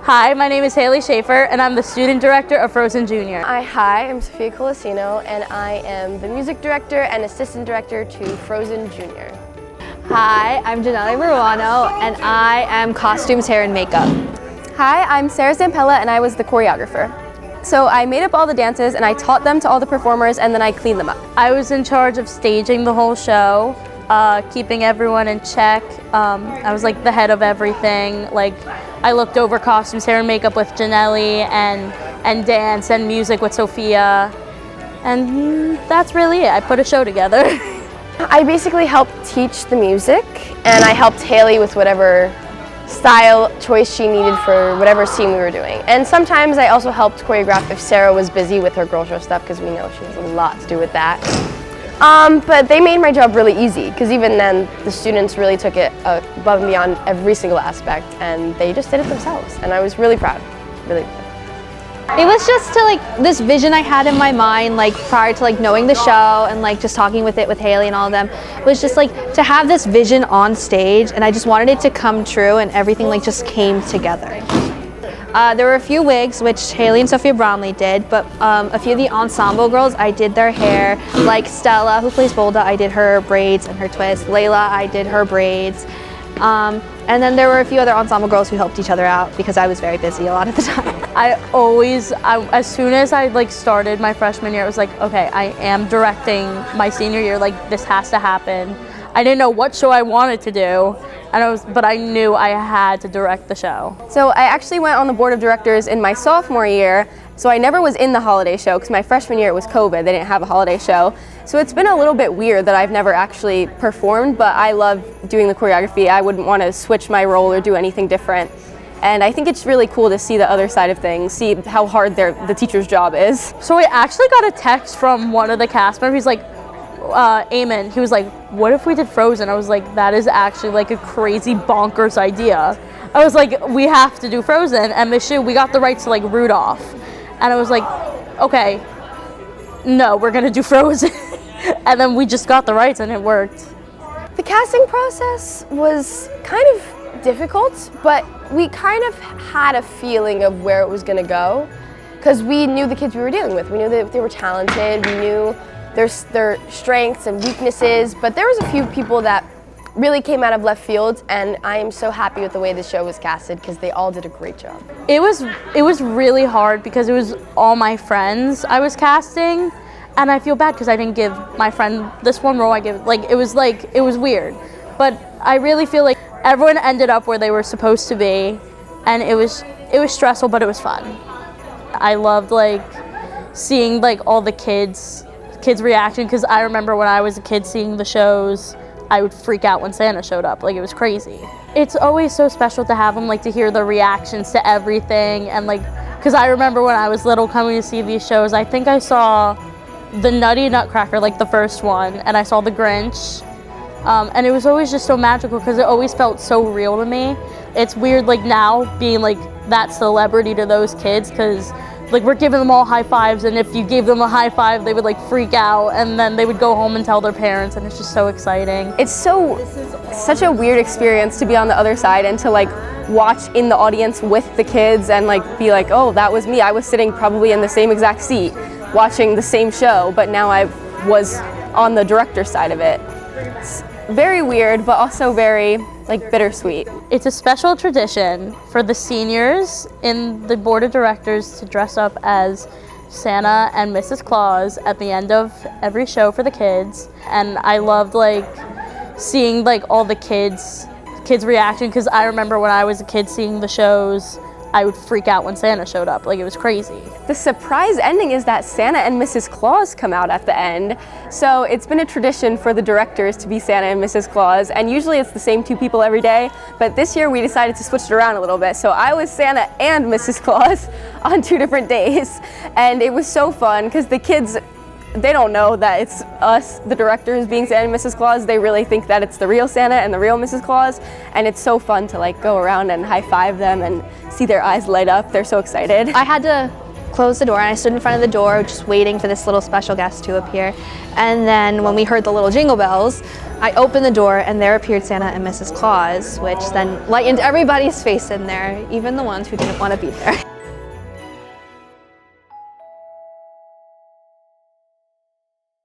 Hi, my name is Haley Schaefer, and I'm the student director of Frozen Junior. Hi, I'm Sophia Colasino, and I am the music director and assistant director to Frozen Junior. Hi, I'm Janelle Maruano, and I am costumes, hair, and makeup. Hi, I'm Sarah Zampella, and I was the choreographer. So I made up all the dances, and I taught them to all the performers, and then I cleaned them up. I was in charge of staging the whole show, keeping everyone in check. I was like the head of everything. Like, I looked over costumes, hair, and makeup with Janelle, and dance and music with Sophia. And that's really it. I put a show together. I basically helped teach the music, and I helped Haley with whatever style choice she needed for whatever scene we were doing. And sometimes I also helped choreograph if Sarah was busy with her girl show stuff, because we know she has a lot to do with that. But they made my job really easy, because even then the students really took it above and beyond every single aspect, and they just did it themselves, and I was really proud, really proud. It was just to this vision I had in my mind prior to knowing the show and just talking with Haley and all of them. It was just to have this vision on stage, and I just wanted it to come true, and everything just came together. There were a few wigs, which Haley and Sophia Bromley did, but a few of the ensemble girls, I did their hair. Like Stella, who plays Bolda, I did her braids and her twist. Layla, I did her braids. And then there were a few other ensemble girls who helped each other out because I was very busy a lot of the time. As soon as I started my freshman year, it was okay, I am directing my senior year, this has to happen. I didn't know what show I wanted to do, but I knew I had to direct the show. So I actually went on the board of directors in my sophomore year, so I never was in the holiday show because my freshman year it was COVID, they didn't have a holiday show. So it's been a little bit weird that I've never actually performed, but I love doing the choreography. I wouldn't want to switch my role or do anything different. And I think it's really cool to see the other side of things, see how hard the teacher's job is. So I actually got a text from one of the cast members. He's like, Eamon, he was like, what if we did Frozen? I was like, that is actually a crazy bonkers idea. I was like, we have to do Frozen, and Miss Shu, we got the rights to Rudolph. And I was like, okay, no, we're gonna do Frozen. And then we just got the rights and it worked. The casting process was kind of difficult, but we kind of had a feeling of where it was gonna go, because we knew the kids we were dealing with. We knew that they were talented, we knew their strengths and weaknesses, but there was a few people that really came out of left field, and I am so happy with the way the show was casted because they all did a great job. It was really hard because it was all my friends I was casting, and I feel bad because I didn't give my friend this one role. It was weird, but I really feel like everyone ended up where they were supposed to be, and it was stressful, but it was fun. I loved seeing all the kids' reaction, because I remember when I was a kid seeing the shows, I would freak out when Santa showed up. It was crazy. It's always so special to have them, to hear the reactions to everything, and because I remember when I was little coming to see these shows, I think I saw the Nutty Nutcracker, the first one, and I saw the Grinch, and it was always just so magical because it always felt so real to me. It's weird now being that celebrity to those kids, because we're giving them all high fives, and if you gave them a high five, they would freak out, and then they would go home and tell their parents, and it's just so exciting. It's such a weird experience to be on the other side and to watch in the audience with the kids and be oh, that was me. I was sitting probably in the same exact seat watching the same show, but now I was on the director's side of it. It's very weird, but also very bittersweet. It's a special tradition for the seniors in the board of directors to dress up as Santa and Mrs. Claus at the end of every show for the kids. And I loved seeing all the kids' reaction, because I remember when I was a kid seeing the shows, I would freak out when Santa showed up. It was crazy. The surprise ending is that Santa and Mrs. Claus come out at the end. So it's been a tradition for the directors to be Santa and Mrs. Claus, and usually it's the same two people every day, but this year we decided to switch it around a little bit. So I was Santa and Mrs. Claus on 2 different days, and it was so fun because the kids, they don't know that it's us, the directors, being Santa and Mrs. Claus. They really think that it's the real Santa and the real Mrs. Claus, and it's so fun to go around and high-five them and see their eyes light up. They're so excited. I had to close the door, and I stood in front of the door just waiting for this little special guest to appear. And then when we heard the little jingle bells, I opened the door and there appeared Santa and Mrs. Claus, which then lightened everybody's face in there, even the ones who didn't want to be there.